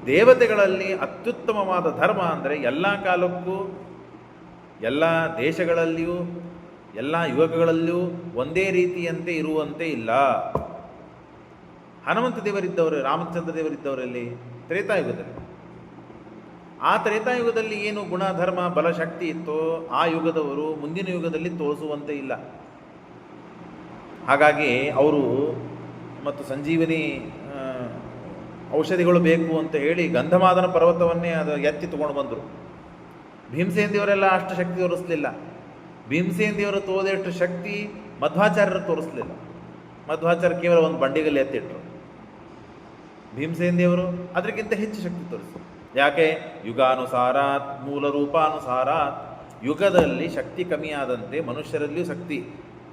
ದೇವತೆಗಳಲ್ಲಿ ಅತ್ಯುತ್ತಮವಾದ ಧರ್ಮ ಅಂದರೆ ಎಲ್ಲ ಕಾಲಕ್ಕೂ, ಎಲ್ಲ ದೇಶಗಳಲ್ಲಿಯೂ, ಎಲ್ಲ ಯುಗಗಳಲ್ಲಿಯೂ ಒಂದೇ ರೀತಿಯಂತೆ ಇರುವಂತೆ ಇಲ್ಲ. ಹನುಮಂತ ದೇವರಿದ್ದವರು, ರಾಮಚಂದ್ರ ದೇವರಿದ್ದವರಲ್ಲಿ ತ್ರೇತಾಯುಗದಲ್ಲಿ. ಆ ತ್ರೇತಾಯುಗದಲ್ಲಿ ಏನು ಗುಣ, ಧರ್ಮ, ಬಲ, ಶಕ್ತಿ ಇತ್ತೋ ಆ ಯುಗದವರು ಮುಂದಿನ ಯುಗದಲ್ಲಿ ತೋರಿಸುವಂತೆ ಇಲ್ಲ. ಹಾಗಾಗಿ ಅವರು ಮತ್ತು ಸಂಜೀವನಿ ಔಷಧಿಗಳು ಬೇಕು ಅಂತ ಹೇಳಿ ಗಂಧಮಾದನ ಪರ್ವತವನ್ನೇ ಅದು ಎತ್ತಿ ತಗೊಂಡು ಬಂದರು. ಭೀಮಸೇನ ದೇವರೆಲ್ಲ ಅಷ್ಟು ಶಕ್ತಿ ತೋರಿಸಲಿಲ್ಲ. ಭೀಮಸೇನ ದೇವರು ತೋದಷ್ಟು ಶಕ್ತಿ ಮಧ್ವಾಚಾರ್ಯರು ತೋರಿಸಲಿಲ್ಲ. ಮಧ್ವಾಚಾರ್ಯ ಕೇವಲ ಒಂದು ಬಂಡಿಗಲ್ಲಿ ಎತ್ತಿಟ್ರು. ಭೀಮಸೇನ ದೇವರು ಅದಕ್ಕಿಂತ ಹೆಚ್ಚು ಶಕ್ತಿ ತೋರಿಸಿದರು. ಯಾಕೆ? ಯುಗಾನುಸಾರಾತ್ ಮೂಲ ರೂಪಾನುಸಾರಾತ್. ಯುಗದಲ್ಲಿ ಶಕ್ತಿ ಕಮ್ಮಿಯಾದಂತೆ ಮನುಷ್ಯರಲ್ಲಿಯೂ ಶಕ್ತಿ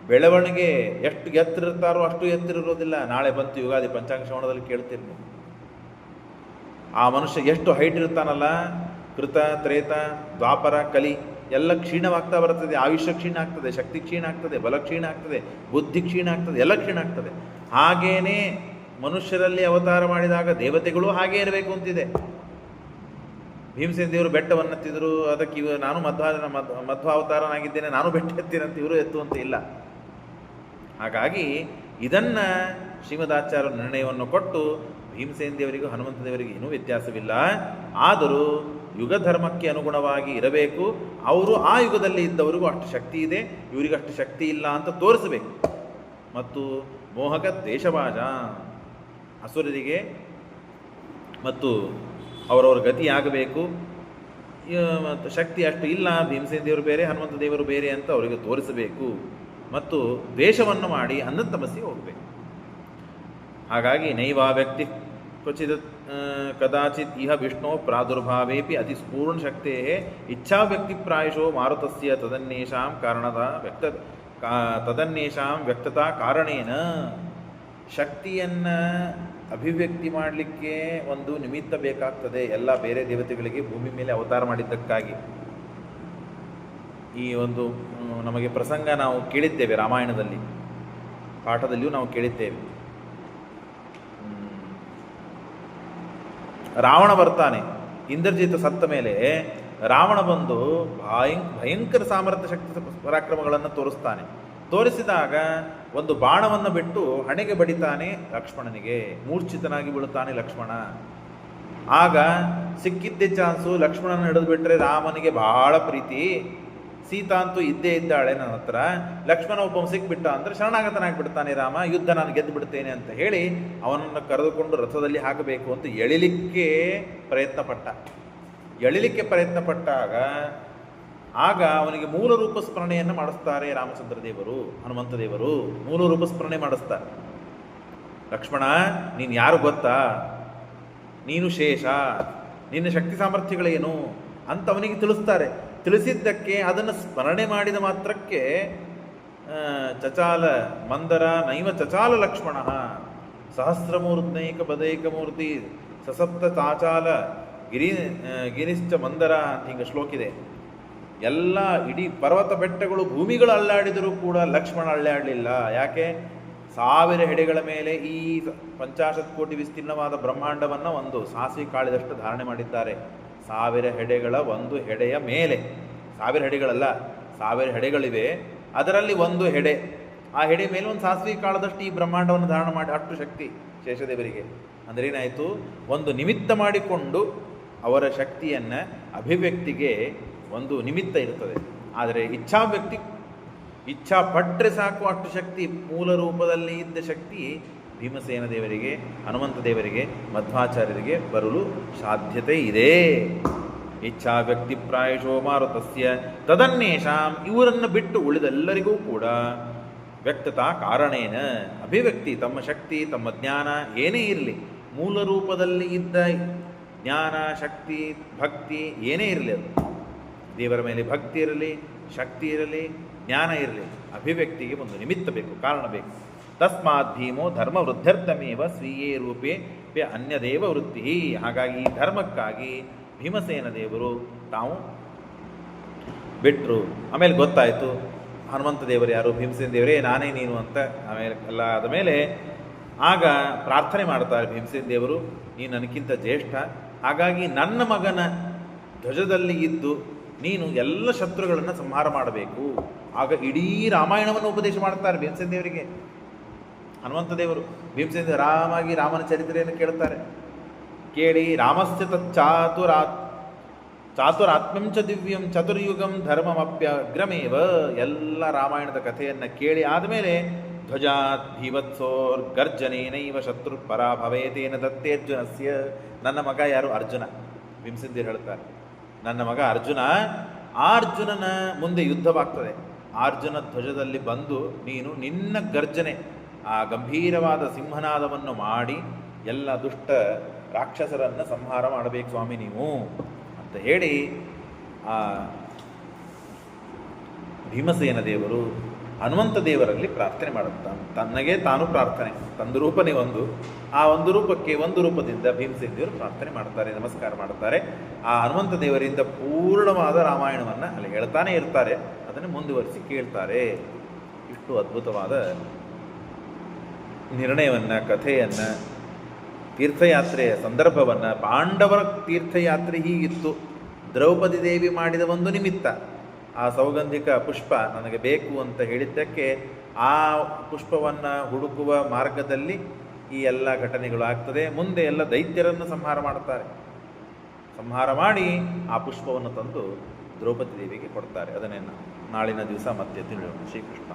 ಬೆಳವಣಿಗೆ ಎಷ್ಟು ಎತ್ತರ ಇರ್ತಾರೋ ಅಷ್ಟು ಎತ್ತರ ಇರೋದಿಲ್ಲ. ನಾಳೆ ಬಂತು ಯುಗಾದಿ ಪಂಚಾಂಗ ಶ್ರವಣದಲ್ಲಿ ಕೇಳ್ತೀರಿ ನೀವು. ಆ ಮನುಷ್ಯ ಎಷ್ಟು ಹೈಟ್ ಇರ್ತಾನಲ್ಲ, ಕೃತ, ತ್ರೇತ, ದ್ವಾಪರ, ಕಲಿ ಎಲ್ಲ ಕ್ಷೀಣವಾಗ್ತಾ ಬರ್ತದೆ. ಆಯುಷ್ಯ ಕ್ಷೀಣ ಆಗ್ತದೆ, ಶಕ್ತಿ ಕ್ಷೀಣ ಆಗ್ತದೆ, ಬಲ ಕ್ಷೀಣ ಆಗ್ತದೆ, ಬುದ್ಧಿ ಕ್ಷೀಣ ಆಗ್ತದೆ, ಎಲ್ಲ ಕ್ಷೀಣ ಆಗ್ತದೆ. ಹಾಗೇನೇ ಮನುಷ್ಯರಲ್ಲಿ ಅವತಾರ ಮಾಡಿದಾಗ ದೇವತೆಗಳು ಹಾಗೇ ಇರಬೇಕು ಅಂತಿದೆ. ಭೀಮಸೇನ ದೇವರು ಬೆಟ್ಟವನ್ನು ಎತ್ತಿದ್ರು, ಅದಕ್ಕೆ ನಾನು ಮಧ್ವಾವತಾರನಾಗಿದ್ದೇನೆ, ನಾನು ಬೆಟ್ಟ ಎತ್ತೀನಂತ ಇವರು ಎತ್ತುವಂತೆ ಇಲ್ಲ. ಹಾಗಾಗಿ ಇದನ್ನು ಶ್ರೀಮದಾಚಾರ್ಯರು ನಿರ್ಣಯವನ್ನು ಕೊಟ್ಟು ಭೀಮಸೇನ ದೇವರಿಗೂ ಹನುಮಂತ ದೇವರಿಗೂ ಏನೂ ವ್ಯತ್ಯಾಸವಿಲ್ಲ. ಆದರೂ ಯುಗ ಧರ್ಮಕ್ಕೆ ಅನುಗುಣವಾಗಿ ಇರಬೇಕು. ಅವರು ಆ ಯುಗದಲ್ಲಿ ಇದ್ದವರಿಗೂ ಅಷ್ಟು ಶಕ್ತಿ ಇದೆ, ಇವರಿಗೂ ಅಷ್ಟು ಶಕ್ತಿ ಇಲ್ಲ ಅಂತ ತೋರಿಸಬೇಕು. ಮತ್ತು ಮೋಹಕ ದ್ವೇಷಭಾಜ, ಅಸುರರಿಗೆ ಮತ್ತು ಅವರವರ ಗತಿಯಾಗಬೇಕು. ಮತ್ತು ಶಕ್ತಿ ಅಷ್ಟು ಇಲ್ಲ, ಭೀಮಸೇನ ದೇವರು ಬೇರೆ, ಹನುಮಂತ ದೇವರು ಬೇರೆ ಅಂತ ಅವರಿಗೆ ತೋರಿಸಬೇಕು. ಮತ್ತು ದ್ವೇಷವನ್ನು ಮಾಡಿ ಅನ್ನತಮಸ್ಸಿಗೆ ಹೋಗಬೇಕು. ಹಾಗಾಗಿ ನೈವ ವ್ಯಕ್ತಿ ಕ್ವಚಿತ್ ಕದಾಚಿತ್ ಇಹ ವಿಷ್ಣು ಪ್ರಾದುರ್ಭಾವೇಪಿ ಅತಿ ಸ್ಫೂರ್ಣ ಶಕ್ತೇ ಇಚ್ಛಾ ವ್ಯಕ್ತಿ ಪ್ರಾಯಶೋ ಮಾರುತಸ್ಯ ತದನ್ನೇಷಾಂ ಕಾರಣದ ತದನ್ನೇಷಾಂ ವ್ಯಕ್ತತಾ ಕಾರಣೇನ, ಶಕ್ತಿಯನ್ನು ಅಭಿವ್ಯಕ್ತಿ ಮಾಡಲಿಕ್ಕೆ ಒಂದು ನಿಮಿತ್ತ ಬೇಕಾಗ್ತದೆ. ಎಲ್ಲ ಬೇರೆ ದೇವತೆಗಳಿಗೆ ಭೂಮಿ ಮೇಲೆ ಅವತಾರ ಮಾಡಿದ್ದಕ್ಕಾಗಿ ಈ ಒಂದು ನಮಗೆ ಪ್ರಸಂಗ ನಾವು ಕೇಳಿದ್ದೇವೆ, ರಾಮಾಯಣದಲ್ಲಿ ಪಾಠದಲ್ಲಿಯೂ ನಾವು ಕೇಳಿದ್ದೇವೆ. ರಾವಣ ಬರ್ತಾನೆ, ಇಂದ್ರಜಿತ್ ಸತ್ತ ಮೇಲೆ ರಾವಣ ಬಂದು ಭಯಂಕರ ಸಾಮರ್ಥ್ಯ ಶಕ್ತಿ ಪರಾಕ್ರಮಗಳನ್ನು ತೋರಿಸ್ತಾನೆ. ತೋರಿಸಿದಾಗ ಒಂದು ಬಾಣವನ್ನು ಬಿಟ್ಟು ಹಣೆಗೆ ಬಡಿತಾನೆ ಲಕ್ಷ್ಮಣನಿಗೆ, ಮೂರ್ಛಿತನಾಗಿ ಬೀಳುತ್ತಾನೆ ಲಕ್ಷ್ಮಣ. ಆಗ ಸಿಕ್ಕಿದ್ದೇ ಚಾನ್ಸು, ಲಕ್ಷ್ಮಣನ ಹಿಡಿದು ಬಿಟ್ಟರೆ ರಾಮನಿಗೆ ಬಹಳ ಪ್ರೀತಿ, ಸೀತಾ ಅಂತೂ ಇದ್ದೇ ಇದ್ದಾಳೆ ನನ್ನ ಹತ್ರ, ಲಕ್ಷ್ಮಣ ಒಬ್ಬ ಸಿಕ್ಬಿಟ್ಟ ಅಂದರೆ ಶರಣಾಗತನಾಗಿಬಿಡ್ತಾನೆ ರಾಮ, ಯುದ್ಧ ನಾನು ಗೆದ್ದು ಬಿಡ್ತೇನೆ ಅಂತ ಹೇಳಿ ಅವನನ್ನು ಕರೆದುಕೊಂಡು ರಥದಲ್ಲಿ ಹಾಕಬೇಕು ಅಂತ ಎಳಿಲಿಕ್ಕೆ ಪ್ರಯತ್ನ ಪಟ್ಟಾಗ ಆಗ ಅವನಿಗೆ ಮೂಲ ರೂಪ ಸ್ಮರಣೆಯನ್ನು ಮಾಡಿಸ್ತಾರೆ ರಾಮಚಂದ್ರ ದೇವರು, ಹನುಮಂತ ದೇವರು ಮೂಲ ರೂಪ ಸ್ಮರಣೆ ಮಾಡಿಸ್ತಾರೆ. ಲಕ್ಷ್ಮಣ, ನೀನು ಯಾರು ಗೊತ್ತಾ, ನೀನು ಶೇಷ, ನಿನ್ನ ಶಕ್ತಿ ಸಾಮರ್ಥ್ಯಗಳೇನು ಅಂತ ಅವನಿಗೆ ತಿಳಿಸ್ತಾರೆ. ತಿಳಿಸಿದ್ದಕ್ಕೆ ಅದನ್ನು ಸ್ಮರಣೆ ಮಾಡಿದ ಮಾತ್ರಕ್ಕೆ ಚಚಾಲ ಮಂದರ ನೈವ ಚಚಾಲ ಲಕ್ಷ್ಮಣ ಸಹಸ್ರಮೂರ್ಧೈಕ ಪದೈಕ ಮೂರ್ತಿ ಸಸಪ್ತ ಚಾಚಾಲ ಗಿರಿಶ್ಚ ಮಂದರ ಅಂತ ಹಿಂಗೆ ಶ್ಲೋಕಿದೆ. ಎಲ್ಲ ಇಡೀ ಪರ್ವತ ಬೆಟ್ಟಗಳು ಭೂಮಿಗಳು ಅಲ್ಲಾಡಿದರೂ ಕೂಡ ಲಕ್ಷ್ಮಣ ಅಲ್ಲಾಡಲಿಲ್ಲ. ಯಾಕೆ? 1000 ಹೆಡೆಗಳ ಮೇಲೆ ಈ 50 ಕೋಟಿ ವಿಸ್ತೀರ್ಣವಾದ ಬ್ರಹ್ಮಾಂಡವನ್ನು ಒಂದು ಸಾಸಿವೆ ಕಾಳಿದಷ್ಟು ಧಾರಣೆ ಮಾಡಿದ್ದಾರೆ. 1000 ಹೆಡೆಗಳ ಒಂದು ಹೆಡೆಯ ಮೇಲೆ, 1000 ಹೆಡೆಗಳಲ್ಲ, 1000 ಹೆಡೆಗಳಿವೆ, ಅದರಲ್ಲಿ ಒಂದು ಹೆಡೆ, ಆ ಹೆಡೆ ಮೇಲೆ ಒಂದು ಸಾಸಿವೆ ಕಾಳದಷ್ಟು ಈ ಬ್ರಹ್ಮಾಂಡವನ್ನು ಧಾರಣ ಮಾಡಿ ಅಷ್ಟು ಶಕ್ತಿ ಶೇಷದೇವರಿಗೆ. ಅಂದರೆ ಏನಾಯಿತು, ಒಂದು ನಿಮಿತ್ತ ಮಾಡಿಕೊಂಡು ಅವರ ಶಕ್ತಿಯನ್ನು ಅಭಿವ್ಯಕ್ತಿಗೆ ಒಂದು ನಿಮಿತ್ತ ಇರ್ತದೆ. ಆದರೆ ಇಚ್ಛಾ ಪಟ್ಟರೆ ಸಾಕು ಅಷ್ಟು ಶಕ್ತಿ, ಮೂಲ ರೂಪದಲ್ಲಿ ಇದ್ದ ಶಕ್ತಿ ಭೀಮಸೇನ ದೇವರಿಗೆ, ಹನುಮಂತ ದೇವರಿಗೆ, ಮಧ್ವಾಚಾರ್ಯರಿಗೆ ಬರಲು ಸಾಧ್ಯತೆ ಇದೆ. ಇಚ್ಛಾ ವ್ಯಕ್ತಿ ಪ್ರಾಯಶೋ ಮಾರುತಸ್ಯ ತದನ್ನೇಷಾಂ, ಇವರನ್ನು ಬಿಟ್ಟು ಉಳಿದೆಲ್ಲರಿಗೂ ಕೂಡ ವ್ಯಕ್ತತಾ ಕಾರಣೇನ, ಅಭಿವ್ಯಕ್ತಿ, ತಮ್ಮ ಶಕ್ತಿ ತಮ್ಮ ಜ್ಞಾನ ಏನೇ ಇರಲಿ, ಮೂಲ ರೂಪದಲ್ಲಿ ಇದ್ದ ಜ್ಞಾನ ಶಕ್ತಿ ಭಕ್ತಿ ಏನೇ ಇರಲಿ, ಅದು ದೇವರ ಮೇಲೆ ಭಕ್ತಿ ಇರಲಿ, ಶಕ್ತಿ ಇರಲಿ, ಜ್ಞಾನ ಇರಲಿ, ಅಭಿವ್ಯಕ್ತಿಗೆ ಒಂದು ನಿಮಿತ್ತ ಬೇಕು, ಕಾರಣ ಬೇಕು. ತಸ್ಮಾತ್ ಭೀಮೋ ಧರ್ಮ ವೃದ್ಧರ್ಥಮೇವ ಸ್ವೀಯೇ ರೂಪೇ ಅನ್ಯದೇವ ವೃತ್ತಿ. ಹಾಗಾಗಿ ಈ ಧರ್ಮಕ್ಕಾಗಿ ಭೀಮಸೇನ ದೇವರು ತಾವು ಬಿಟ್ಟರು. ಆಮೇಲೆ ಗೊತ್ತಾಯಿತು ಹನುಮಂತ ದೇವರು ಯಾರು, ಭೀಮಸೇನ ದೇವರೇ ನಾನೇ ನೀನು ಅಂತ. ಆಮೇಲೆ ಎಲ್ಲ ಆದ ಮೇಲೆ ಆಗ ಪ್ರಾರ್ಥನೆ ಮಾಡ್ತಾರೆ ಭೀಮಸೇನ ದೇವರು, ನೀನು ನನಗಿಂತ ಜ್ಯೇಷ್ಠ, ಹಾಗಾಗಿ ನನ್ನ ಮಗನ ಧ್ವಜದಲ್ಲಿ ಇದ್ದು ನೀನು ಎಲ್ಲ ಶತ್ರುಗಳನ್ನು ಸಂಹಾರ ಮಾಡಬೇಕು. ಆಗ ಇಡೀ ರಾಮಾಯಣವನ್ನು ಉಪದೇಶ ಮಾಡ್ತಾರೆ ಭೀಮಸೇನ ದೇವರಿಗೆ ಹನುಮಂತ ದೇವರು. ಭೀಮಸೇನ ದೇವರು ಆರಾಮಾಗಿ ರಾಮನ ಚರಿತ್ರೆಯನ್ನು ಕೇಳ್ತಾರೆ. ಕೇಳಿ ರಾಮಸ್ಯ ಚಾತುರಾತ್ಮ್ಯಂಚ ದಿವ್ಯಂ ಚತುರ್ಯುಗಂ ಧರ್ಮಮಪ್ಯಗ್ರಮೇವ, ಎಲ್ಲ ರಾಮಾಯಣದ ಕಥೆಯನ್ನು ಕೇಳಿ ಆದಮೇಲೆ ಧ್ವಜಾತ್ ಭೀವತ್ಸೋರ್ ಗರ್ಜನೇನೈವ ಶತ್ರು ಪರಾಭವೇತೇನ ದತ್ತೇರ್ಜುನಸ್ಯ, ನನ್ನ ಮಗ ಯಾರು? ಅರ್ಜುನ. ಭೀಮಸೇನ ದೇವರು ಹೇಳ್ತಾರೆ, ನನ್ನ ಮಗ ಅರ್ಜುನ, ಆ ಅರ್ಜುನನ ಮುಂದೆ ಯುದ್ಧವಾಗ್ತದೆ. ಅರ್ಜುನ ಧ್ವಜದಲ್ಲಿ ಬಂದು ನೀನು ನಿನ್ನ ಗರ್ಜನೆ, ಆ ಗಂಭೀರವಾದ ಸಿಂಹನಾದವನ್ನು ಮಾಡಿ ಎಲ್ಲ ದುಷ್ಟ ರಾಕ್ಷಸರನ್ನು ಸಂಹಾರ ಮಾಡಬೇಕು ಸ್ವಾಮಿ ನೀವು ಅಂತ ಹೇಳಿ ಆ ಭೀಮಸೇನ ದೇವರು ಹನುಮಂತ ದೇವರಲ್ಲಿ ಪ್ರಾರ್ಥನೆ ಮಾಡುತ್ತಾನೆ. ತನ್ನಗೆ ತಾನು ಪ್ರಾರ್ಥನೆ, ತಂದು ರೂಪನೇ ಒಂದು, ಆ ಒಂದು ರೂಪಕ್ಕೆ ಒಂದು ರೂಪದಿಂದ ಭೀಮಸೇನ ದೇವರು ಪ್ರಾರ್ಥನೆ ಮಾಡ್ತಾರೆ, ನಮಸ್ಕಾರ ಮಾಡ್ತಾರೆ. ಆ ಹನುಮಂತ ದೇವರಿಂದ ಪೂರ್ಣವಾದ ರಾಮಾಯಣವನ್ನು ಅಲ್ಲಿ ಹೇಳ್ತಾನೆ ಇರ್ತಾರೆ, ಅದನ್ನು ಮುಂದುವರಿಸಿ ಕೇಳ್ತಾರೆ. ಇಷ್ಟು ಅದ್ಭುತವಾದ ನಿರ್ಣಯವನ್ನು, ಕಥೆಯನ್ನು, ತೀರ್ಥಯಾತ್ರೆಯ ಸಂದರ್ಭವನ್ನು, ಪಾಂಡವರ ತೀರ್ಥಯಾತ್ರೆ ಹೀಗಿತ್ತು. ದ್ರೌಪದಿ ದೇವಿ ಮಾಡಿದ ಒಂದು ನಿಮಿತ್ತ, ಆ ಸೌಗಂಧಿಕ ಪುಷ್ಪ ನನಗೆ ಬೇಕು ಅಂತ ಹೇಳಿದ್ದಕ್ಕೆ ಆ ಪುಷ್ಪವನ್ನು ಹುಡುಕುವ ಮಾರ್ಗದಲ್ಲಿ ಈ ಎಲ್ಲ ಘಟನೆಗಳು ಆಗ್ತದೆ. ಮುಂದೆ ಎಲ್ಲ ದೈತ್ಯರನ್ನು ಸಂಹಾರ ಮಾಡ್ತಾರೆ. ಸಂಹಾರ ಮಾಡಿ ಆ ಪುಷ್ಪವನ್ನು ತಂದು ದ್ರೌಪದಿ ದೇವಿಗೆ ಕೊಡ್ತಾರೆ. ಅದನ್ನೇ ನಾಳಿನ ದಿವಸ ಮತ್ತೆ ತಿಳಿಯೋಣ. ಶ್ರೀಕೃಷ್ಣ.